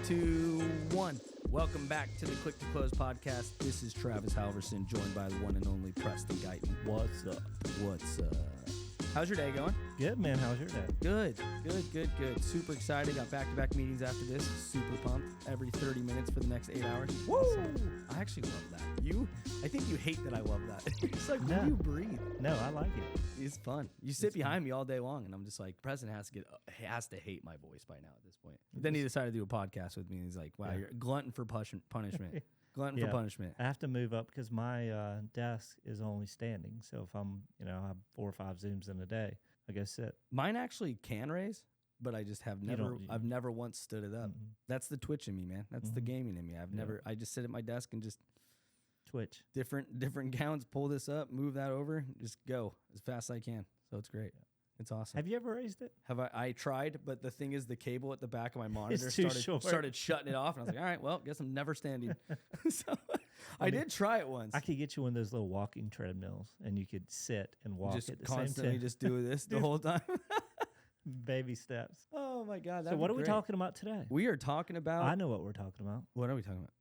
2, 1. Welcome back to the Click to Close podcast. This is Travis Halverson, joined by the one and only Preston Guyton. What's up? What's up? How's your day going? Good, man. How's your day? Good. Super excited. Got back-to-back meetings after this. Super pumped. Every 30 minutes for the next 8 hours. Woo! Awesome. I actually love that. I think you hate that I love that. It's like, No. when you breathe. No, I like it. It's fun. You sit behind me all day long, and I'm just like, President has to hate my voice by now at this point. Then he decided to do a podcast with me, and he's like, wow, you're glutton for punishment. Glutton for punishment. I have to move up because my desk is only standing. So if I have 4 or 5 Zooms in a day, I go sit. Mine actually can raise, but I just have I've never once stood it up. Mm-hmm. That's the twitch in me, man. That's the gaming in me. I just sit at my desk and just twitch. Different counts, pull this up, move that over, just go as fast as I can. So it's great. It's awesome. Have you ever raised it? I tried, but the thing is, the cable at the back of my monitor started shutting it off, and I was like, all right, well, guess I'm never standing. So I did try it once. I could get you one of those little walking treadmills, and you could sit and walk just at the constantly same time. Just do this the whole time. Baby steps. Oh my God. So what are we talking about today? We are talking about. I know what we're talking about. What are we talking about?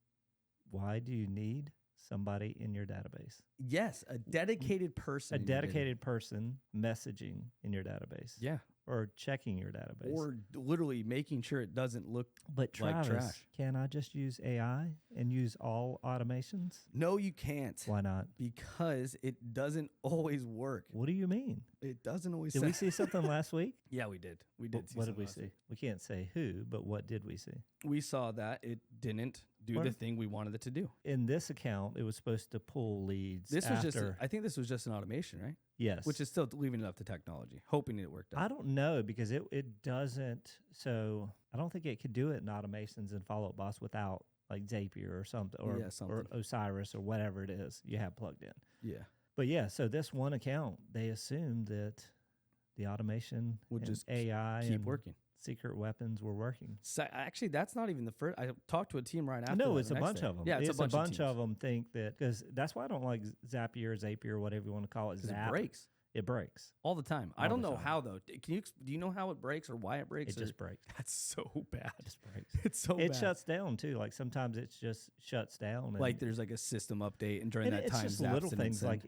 Why do you need somebody in your database? Yes, a dedicated person. A dedicated person messaging in your database. Yeah. Or checking your database. Or literally making sure it doesn't look like trash. Can I just use AI and use all automations? No, you can't. Why not? Because it doesn't always work. What do you mean? It doesn't always. Did we see something last week? Yeah, we did. We did. What did we see? We can't say who, but what did we see? We saw that it didn't do the thing we wanted it to do. In this account, it was supposed to pull leads. I think this was just an automation, right? Yes. Which is still leaving it up to technology, hoping it worked out. I don't know because it doesn't. So I don't think it could do it in automations and follow-up boss without like Zapier or something or Osiris or whatever it is you have plugged in. Yeah. But yeah, so this one account, they assumed that the automation would just AI keep working. Secret weapons were working. So actually, that's not even the first. I talked to a team right after. No, it's a bunch of them. Yeah, it's a bunch of them think that, because that's why I don't like Zapier, or whatever you want to call it. It breaks. It breaks all the time. I don't know how though. Do you know how it breaks or why it breaks? It just breaks. That's so bad. It just breaks. It's so bad. It shuts down too. Like sometimes it just shuts down. Like there's like a system update, and during that time, it's just little things like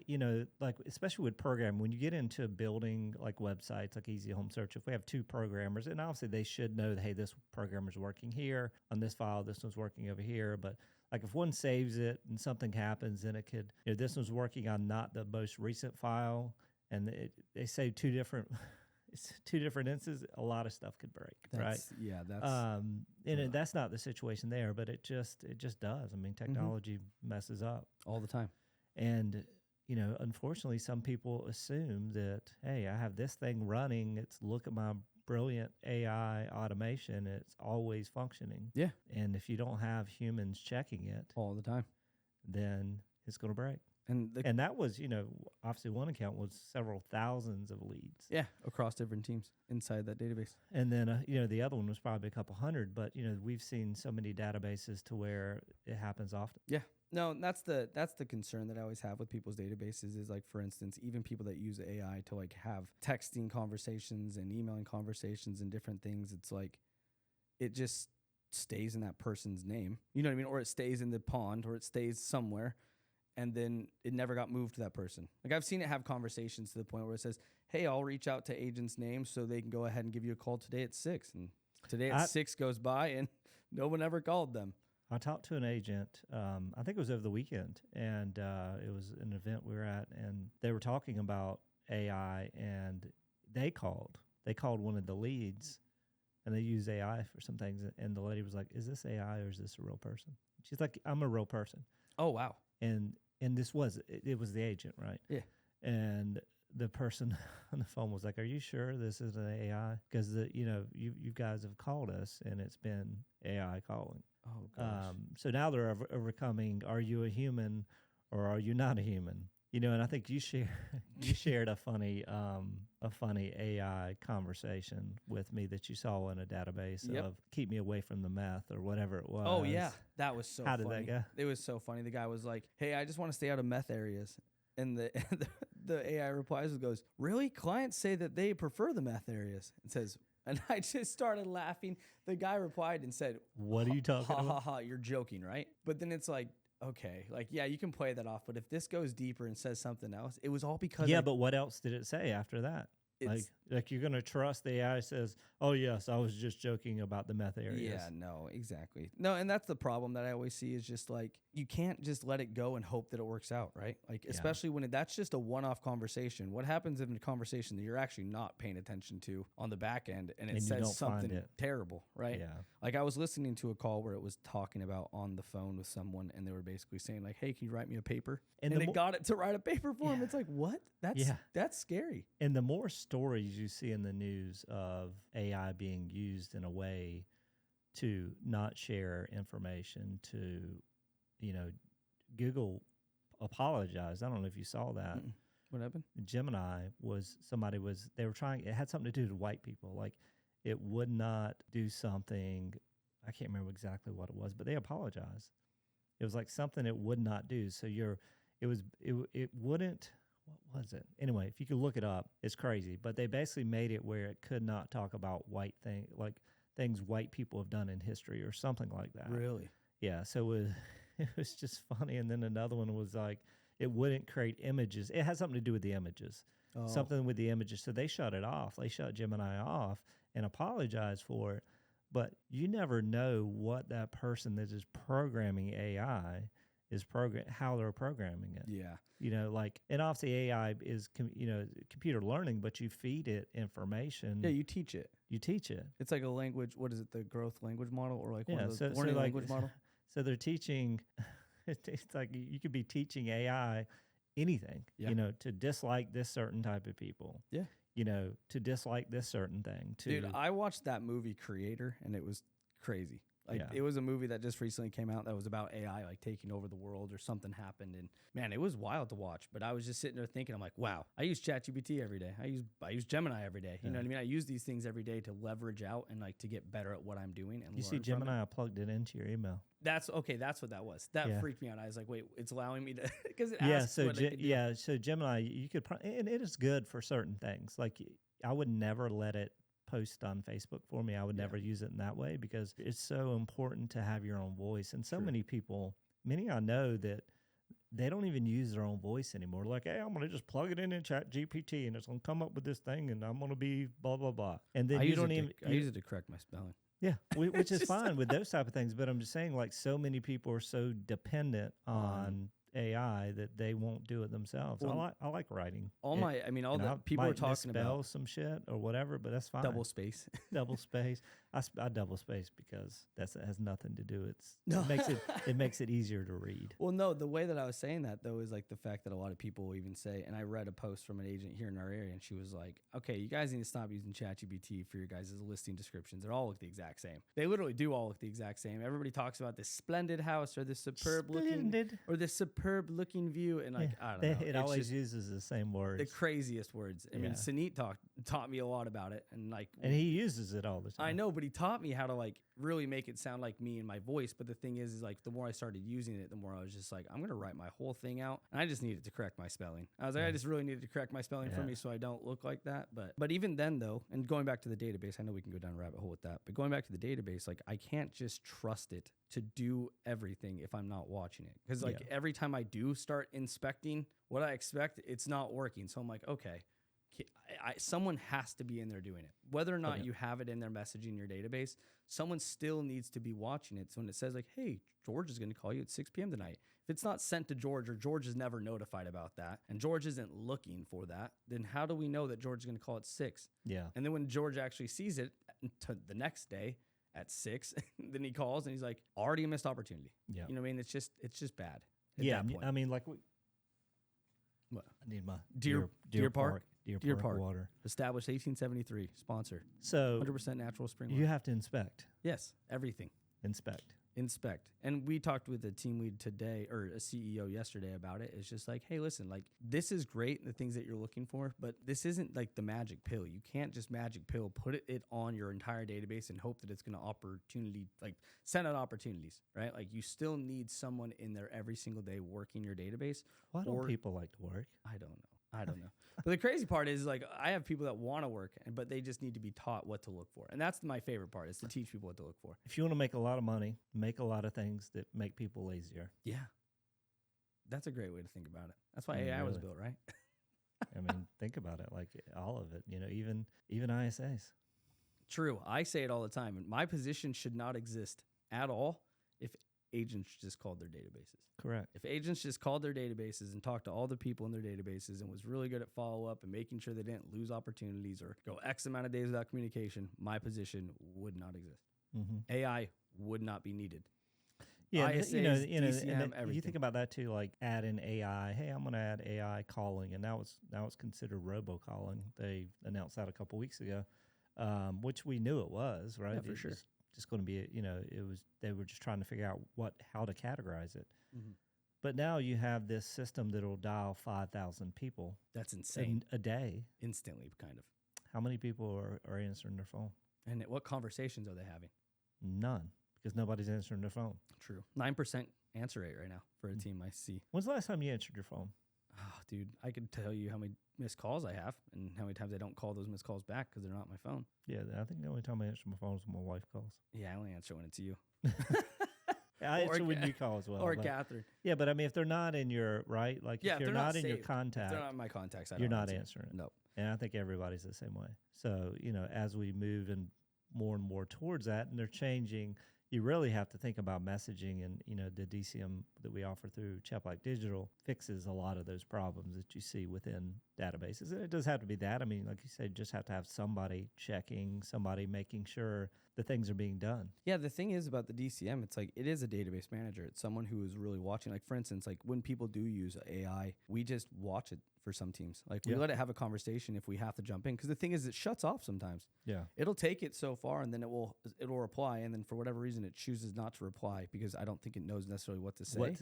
like especially with programming. When you get into building like websites, like Easy Home Search, if we have 2 programmers, and obviously they should know that hey, this programmer's working here on this file, this one's working over here, but like if one saves it and something happens, then it could this one's working on not the most recent file. And they say 2 different instances. A lot of stuff could break, right? Yeah, that's that's not the situation there, but it just does. I mean, technology messes up all the time, and unfortunately, some people assume that hey, I have this thing running. Look at my brilliant AI automation. It's always functioning. Yeah, and if you don't have humans checking it all the time, then it's going to break. And that was, obviously one account was several thousands of leads. Yeah, across different teams inside that database. And then, the other one was probably a couple hundred. But, we've seen so many databases to where it happens often. Yeah. No, that's the concern that I always have with people's databases is like, for instance, even people that use AI to like have texting conversations and emailing conversations and different things. It's like it just stays in that person's name. You know what I mean? Or it stays in the pond or it stays somewhere. And then it never got moved to that person. Like I've seen it have conversations to the point where it says, hey, I'll reach out to agent's name so they can go ahead and give you a call today at 6. And today at 6 goes by and no one ever called them. I talked to an agent, I think it was over the weekend, and it was an event we were at, and they were talking about AI, and they called one of the leads, and they used AI for some things, and the lady was like, is this AI or is this a real person? She's like, I'm a real person. Oh, wow. And this was the agent, right? Yeah. And the person on the phone was like, "Are you sure this is an AI? Because you guys have called us and it's been AI calling." Oh gosh. So now they're overcoming: are you a human or are you not a human? And I think you shared a funny AI conversation with me that you saw in a database of keep me away from the meth or whatever it was. Oh yeah, that was so funny. How did that go? It was so funny. The guy was like, hey, I just want to stay out of meth areas. And the AI replies and goes, really? Clients say that they prefer the meth areas. It says, And I just started laughing. The guy replied and said, What are you talking ha, about? ha, ha, you're joking, right? But then it's like, okay, like, yeah, you can play that off. But if this goes deeper and says something else, it was all because Yeah, but what else did it say after that? Like you're gonna trust the AI says, "Oh yes, I was just joking about the meth areas." Yeah, no, exactly. No, and that's the problem that I always see is just like you can't just let it go and hope that it works out, right? Like especially when that's just a one-off conversation. What happens in a conversation that you're actually not paying attention to on the back end and it says something terrible, right? Yeah. Like I was listening to a call where it was talking about on the phone with someone and they were basically saying like, "Hey, can you write me a paper?" And it got it to write a paper for him. It's like, "What? That's scary." And the more stories you see in the news of AI being used in a way to not share information, to, Google apologized. I don't know if you saw that. What happened? Gemini they were trying, it had something to do with white people. Like it would not do something, I can't remember exactly what it was, but they apologized. It was like something it would not do. So it wouldn't, what was it? Anyway, if you could look it up, it's crazy. But they basically made it where it could not talk about things white people have done in history or something like that. Really? Yeah. So it was just funny. And then another one was like, it wouldn't create images. It has something to do with the images. Something with the images. So they shut it off. They shut Gemini off and apologized for it. But you never know what that person that is programming AI is how they're programming it. Yeah. And obviously AI is, computer learning, but you feed it information. Yeah, you teach it. It's like a language. What is it? The growth language model or like one of the learning language model? So they're teaching, it's like you could be teaching AI anything, to dislike this certain type of people. Yeah. To dislike this certain thing. Dude, I watched that movie Creator and it was crazy. Like it was a movie that just recently came out that was about AI like taking over the world or something happened, and man, it was wild to watch. But I was just sitting there thinking, I'm like, wow, I use ChatGPT every day. I use Gemini every day. You know what I mean? I use these things every day to leverage out and like to get better at what I'm doing. And you see Gemini, I plugged it into your email. That's okay. That's what that was. That freaked me out. I was like, wait, it's allowing me to because it asks what I can do. So Gemini, you could, and it is good for certain things. Like I would never let it post on Facebook for me. I would never use it in that way because it's so important to have your own voice. And so many people, many I know that they don't even use their own voice anymore. Like, hey, I'm going to just plug it in ChatGPT and it's going to come up with this thing and I'm going to be blah, blah, blah. And then I use it to correct my spelling. Yeah, which is fine with those type of things. But I'm just saying, like, so many people are so dependent on AI that they won't do it themselves. Well, I like writing. All the people are talking about some shit or whatever, but that's fine. Double space. Double space. I double space because that has nothing to do. It makes it easier to read. Well, no, the way that I was saying that though is like the fact that a lot of people will even say, and I read a post from an agent here in our area, and she was like, "Okay, you guys need to stop using ChatGPT for your guys' listing descriptions. They all look the exact same. They literally do all look the exact same. Everybody talks about this splendid house or this superb looking view, and like I don't know, it always uses the same words, the craziest words. I mean, Sanit taught me a lot about it, and he uses it all the time. I know, but he taught me how to like really make it sound like me and my voice. But the thing is like the more I started using it, the more I was just like, I'm gonna write my whole thing out, and I just needed to correct my spelling. I was like, I just really needed to correct my spelling for me so I don't look like that. But even then though, and going back to the database, I know we can go down a rabbit hole with that, but going back to the database, like I can't just trust it to do everything if I'm not watching it, because like every time I do start inspecting what I expect, it's not working. So I'm like, okay, someone has to be in there doing it. Whether or not you have it in their messaging in your database, someone still needs to be watching it. So when it says like, hey, George is going to call you at 6 p.m. tonight, if it's not sent to George or George is never notified about that and George isn't looking for that, then how do we know that George is going to call at 6? Yeah. And then when George actually sees it the next day at 6, then he calls and he's like, already a missed opportunity. Yeah. You know what I mean? It's just bad. I mean, like what? I need my Deer Park water. Established 1873. Sponsor. So 100% natural spring water. You have to inspect. Yes, everything. Inspect. And we talked with a team lead today, or a CEO yesterday about it. It's just like, hey, listen, like this is great, the things that you're looking for, but this isn't like the magic pill. You can't just magic pill, put it on your entire database and hope that it's going to send out opportunities, right? Like you still need someone in there every single day working your database. Why don't people like to work? I don't know. I don't know. But the crazy part is like I have people that want to work, but they just need to be taught what to look for. And that's my favorite part is to teach people what to look for. If you want to make a lot of money, make a lot of things that make people lazier. Yeah. That's a great way to think about it. That's why I mean, AI was really. built, right? I mean, think about it, like all of it, even ISAs. True. I say it all the time. And my position should not exist at all if agents just called their databases. Correct. If agents just called their databases and talked to all the people in their databases and was really good at follow-up and making sure they didn't lose opportunities or go X amount of days without communication, my position would not exist. Mm-hmm. AI would not be needed. Yeah, ISAs, DCM, everything. you think about that too, like add in AI. Hey, I'm going to add AI calling, and now it's considered robocalling. They announced that a couple weeks ago, which we knew it was, right? Yeah, for sure. Just going to be, they were just trying to figure out how to categorize it. Mm-hmm. But now you have this system that'll dial 5,000 people. That's insane. A day. Instantly, kind of. How many people are answering their phone? And what conversations are they having? None, because nobody's answering their phone. True. 9% answer rate right now for a team I see. When's the last time you answered your phone? Oh, dude, I could tell you how many missed calls I have and how many times I don't call those missed calls back because they're not my phone. Yeah, I think the only time I answer my phone is when my wife calls. Yeah, I only answer when it's you. I answer when you call as well. Or Catherine. Yeah, but I mean, if they're not in your, right? Like, if you're not in your saved. contact, If they're not in my contacts, you're not answering. No. And I think everybody's the same way. So, as we move and more towards that, and they're changing, you really have to think about messaging, and the DCM that we offer through Cheplack Digital fixes a lot of those problems that you see within databases. And it does have to be that. I mean, like you said, you just have to have somebody checking, somebody making sure the things are being done. Yeah, the thing is about the DCM, it's like it is a database manager. It's someone who is really watching. Like, for instance, like when people do use AI, we just watch it for some teams. Like we let it have a conversation if we have to jump in. Because the thing is, it shuts off sometimes. Yeah. It'll take it so far, and then it'll reply, and then for whatever reason, it chooses not to reply because I don't think it knows necessarily what to say.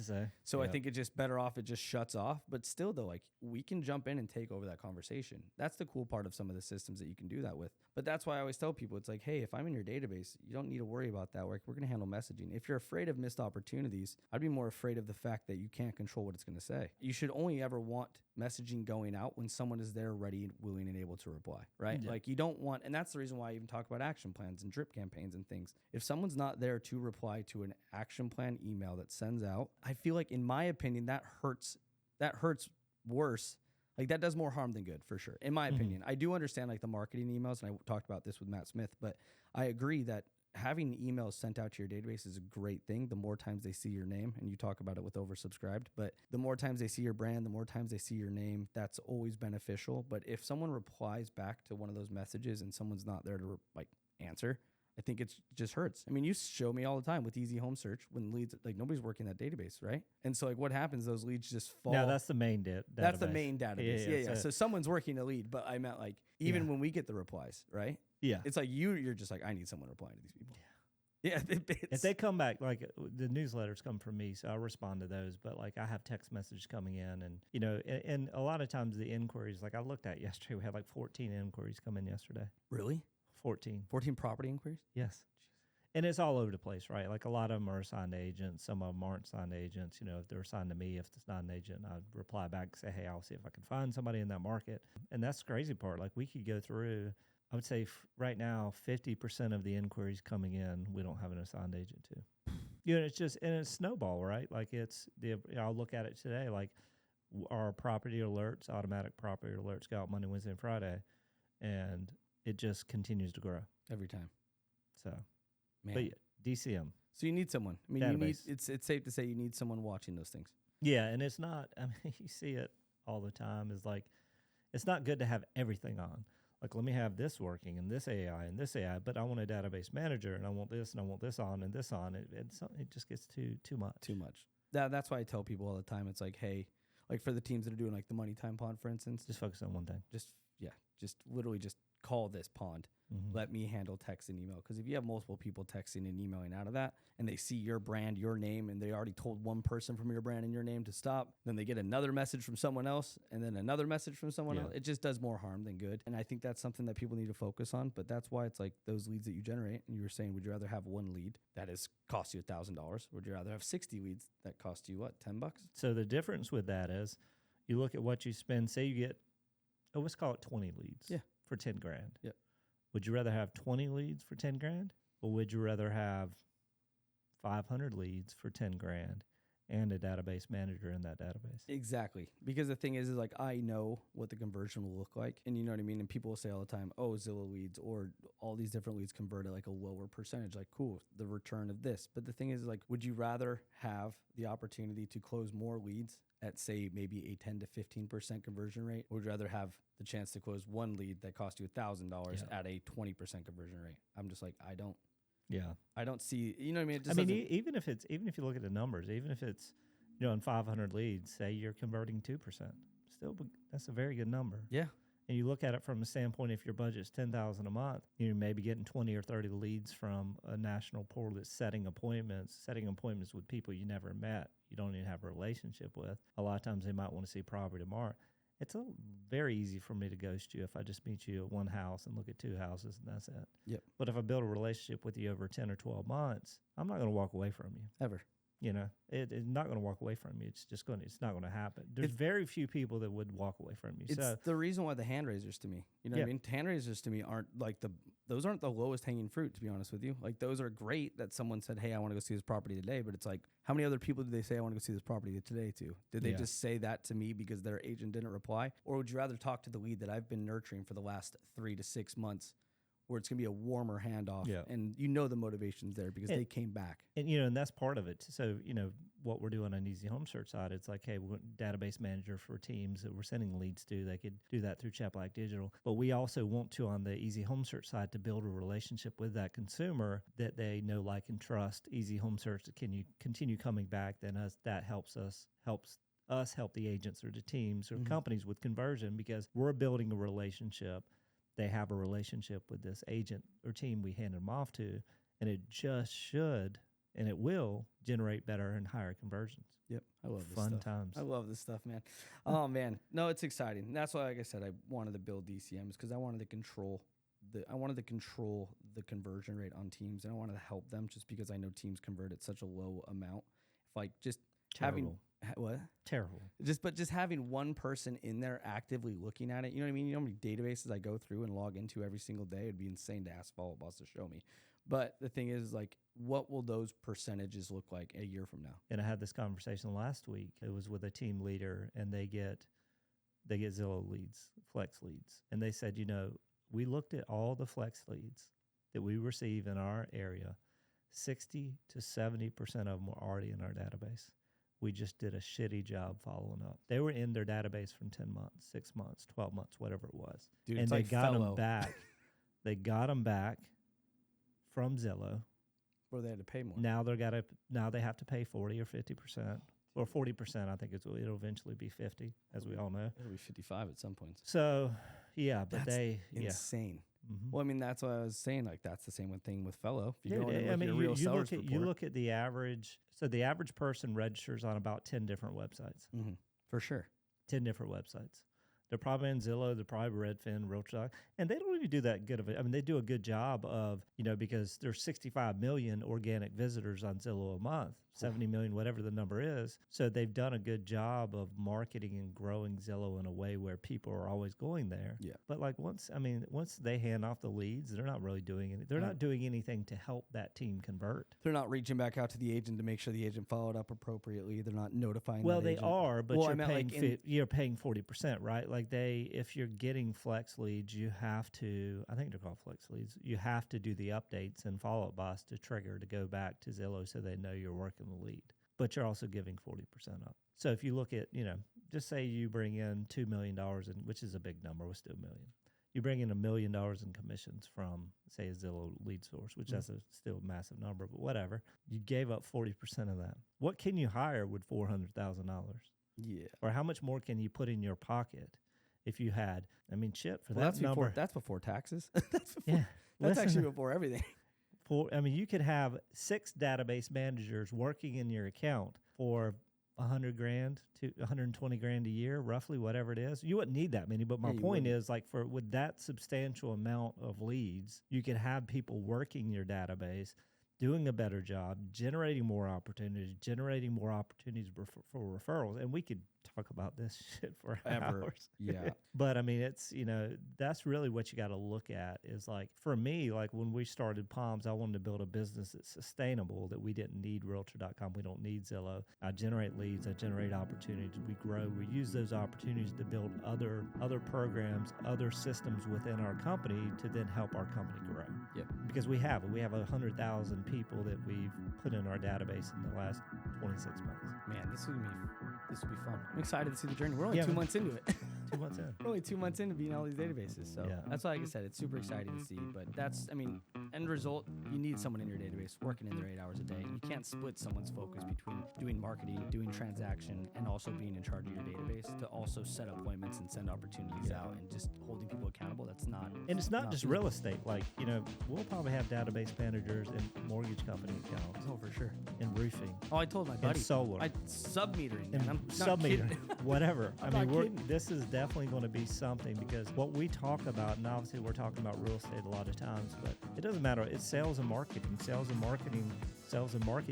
So I think it's just better off it just shuts off. But still, though, like we can jump in and take over that conversation. That's the cool part of some of the systems that you can do that with. But that's why I always tell people, it's like, hey, if I'm in your database, you don't need to worry about that. We're going to handle messaging. If you're afraid of missed opportunities, I'd be more afraid of the fact that you can't control what it's going to say. You should only ever want messaging going out when someone is there ready, willing, and able to reply, right? Yeah. Like you don't want, and that's the reason why I even talk about action plans and drip campaigns and things. If someone's not there to reply to an action plan email that sends out, I feel like, in my opinion, that hurts worse. Like that does more harm than good, for sure. In my opinion, I do understand like the marketing emails, and I talked about this with Matt Smith, but I agree that having emails sent out to your database is a great thing. The more times they see your name, and you talk about it with oversubscribed, but the more times they see your brand, the more times they see your name, that's always beneficial. But if someone replies back to one of those messages and someone's not there to answer, I think it just hurts. I mean, you show me all the time with Easy Home Search when leads, like nobody's working that database, right? And so like what happens, those leads just fall. No, that's the main database. That's the main database. Yeah. So, So someone's working a lead, but I meant like even when we get the replies, right? Yeah. It's like you're just like, I need someone replying to these people. Yeah. If they come back, like the newsletters come from me, so I respond to those. But like I have text messages coming in, and and a lot of times the inquiries, like I looked at yesterday, we had like 14 inquiries come in yesterday. Really? 14 property inquiries? Yes. And it's all over the place, right? Like a lot of them are assigned to agents. Some of them aren't assigned to agents. If they're assigned to me, if it's not an agent, I'd reply back and say, hey, I'll see if I can find somebody in that market. And that's the crazy part. Like we could go through, I would say right now, 50% of the inquiries coming in, we don't have an assigned agent to. It's just, and it's snowball, right? Like I'll look at it today, like our property alerts, automatic property alerts go out Monday, Wednesday, and Friday. And it just continues to grow. Every time. So, man. But yeah, DCM. So you need someone. I mean, Database. it's safe to say you need someone watching those things. Yeah, and it's not, I mean, you see it all the time, is like, it's not good to have everything on. Like, let me have this working and this AI, but I want a database manager and I want this on and this on. It just gets too much. Too much. That's why I tell people all the time, it's like, hey, like for the teams that are doing like the money time pond, for instance. Just focus on one thing. Just literally just call this pond. Let me handle text and email. Because if you have multiple people texting and emailing out of that, and they see your brand, your name, and they already told one person from your brand and your name to stop, then they get another message from someone else, and then another message from someone else. It just does more harm than good. And I think that's something that people need to focus on. But that's why it's like those leads that you generate. And you were saying, would you rather have one lead that is cost you $1,000? Would you rather have 60 leads that cost you what, $10? So the difference with that is, You look at what you spend. Say you get, let's call it 20 leads for 10 grand. Yep. Would you rather have 20 leads for 10 grand? Or would you rather have 500 leads for 10 grand and a database manager in that database? Exactly. Because the thing is like, I know what the conversion will look like. And you know what I mean? And people will say all the time, oh, Zillow leads or all these different leads convert at like a lower percentage. Like, cool, the return of this. But the thing is like, would you rather have the opportunity to close more leads at say maybe a 10 to 15% conversion rate? Or would you rather have the chance to close one lead that cost you $1,000 at a 20% conversion rate? I'm just like, I don't see, you know what I mean? It just even if you look at the numbers, even if it's, on 500 leads, say you're converting 2%, still, that's a very good number. Yeah. And you look at it from a standpoint, if your budget's $10,000 a month, you're maybe getting 20 or 30 leads from a national portal that's setting appointments with people you never met, you don't even have a relationship with. A lot of times they might want to see property tomorrow. It's very easy for me to ghost you if I just meet you at one house and look at two houses and that's it. Yep. But if I build a relationship with you over 10 or 12 months, I'm not going to walk away from you. Ever. It's not going to walk away from you. It's not going to happen. There's very few people that would walk away from you. It's the reason why the hand raisers to me, what I mean? Hand raisers to me aren't like those aren't the lowest hanging fruit, to be honest with you. Like those are great that someone said, hey, I want to go see this property today. But it's like, how many other people did they say I want to go see this property today to? Did they just say that to me because their agent didn't reply? Or would you rather talk to the lead that I've been nurturing for the last 3 to 6 months, where it's going to be a warmer handoff, and the motivation's there because they came back. And that's part of it. So, what we're doing on Easy Home Search side, it's like, hey, we're a database manager for teams that we're sending leads to. They could do that through Chat Black Digital. But we also want to, on the Easy Home Search side, to build a relationship with that consumer that they know, like, and trust. Easy Home Search, can you continue coming back? Then that helps us help the agents or the teams or companies with conversion because we're building a relationship. They have a relationship with this agent or team we hand them off to, and it just should, and it will generate better and higher conversions. Yep. I love this Fun stuff. times. I love this stuff, man. Oh, man. No, it's exciting. That's why, like I said, I wanted to build DCMs because I wanted to control the conversion rate on teams, and I wanted to help them just because I know teams convert at such a low amount. If like just Terrible. What? Terrible. Just having one person in there actively looking at it. You know what I mean? You know how many databases I go through and log into every single day? It'd be insane to ask Follow Boss to show me. But the thing is, like, what will those percentages look like a year from now? And I had this conversation last week. It was with a team leader, and they get Zillow leads, flex leads. And they said, we looked at all the flex leads that we receive in our area. 60 to 70% of them were already in our database. We just did a shitty job following up. They were in their database from 10 months, 6 months, 12 months, whatever it was. Dude, and they got them back. They got them back from Zillow. Or they had to pay more. Now they have to pay 40 or 50%. Or 40%, I think it'll eventually be 50, as we all know. It'll be 55 at some points. So, yeah, but that's insane. Mm-hmm. Well, I mean, that's what I was saying. Like, that's the same thing with Fellow. If you you look at the average. So the average person registers on about 10 different websites. Mm-hmm. For sure. 10 different websites. They're probably in Zillow, they're probably Redfin, Realtor, and they don't even do that good of it. I mean, they do a good job of, because there's 65 million organic visitors on Zillow a month, 70 million, whatever the number is. So they've done a good job of marketing and growing Zillow in a way where people are always going there. Yeah. But like once they hand off the leads, they're not really doing anything. They're not doing anything to help that team convert. They're not reaching back out to the agent to make sure the agent followed up appropriately. They're not notifying. Well, they agent. are, but you're paying 40%, right? Like if you're getting flex leads, you have to, I think they're called flex leads, you have to do the updates and follow-up boss to trigger to go back to Zillow so they know you're working the lead. But you're also giving 40% up. So if you look at, just say you bring in $2 million, which is a big number, we're still $1 million. You bring in $1 million in commissions from, say, a Zillow lead source, which that's still a massive number, but whatever. You gave up 40% of that. What can you hire with $400,000? Yeah. Or how much more can you put in your pocket if you had, that number. That's before taxes. That's actually before everything. You could have 6 database managers working in your account for $100,000 to $120,000 a year, roughly, whatever it is. You wouldn't need that many, but my point is, like, with that substantial amount of leads, you could have people working your database doing a better job, generating more opportunities for referrals. And we could talk about this shit for hours. Yeah. But I mean, it's, that's really what you got to look at is like, for me, like when we started Palms, I wanted to build a business that's sustainable, that we didn't need Realtor.com. We don't need Zillow. I generate leads. I generate opportunities. We grow. We use those opportunities to build other programs, other systems within our company to then help our company grow. Yep. Because we have 100,000 people that we've put in our database in the last 26 months. Man, this will be fun. I'm excited to see the journey. We're only 2 months into it. 2 months in. We're only 2 months into being all these databases. So that's why, like I said, it's super exciting to see. But end result, you need someone in your database working in there 8 hours a day. You can't split someone's focus between doing marketing, doing transaction, and also being in charge of your database to also set appointments and send opportunities out and just holding people accountable. That's not. And it's not just feasible. Real estate. Like, we'll probably have database managers and mortgage company accounts. Oh, for sure. And roofing. Oh, I told my buddy. And solar. Sub-metering. And I'm sub-metering. Whatever. We're this is definitely going to be something, because what we talk about, and obviously we're talking about real estate a lot of times, but it doesn't matter. It's sales and marketing. Sales and marketing,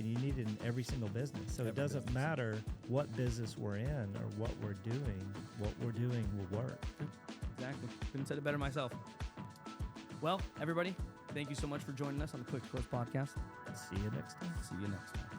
you need it in every single business. So it doesn't matter what business we're in or what we're doing will work. Exactly. Couldn't said it better myself. Well, everybody, thank you so much for joining us on the Quick Course Podcast. See you next time. See you next time.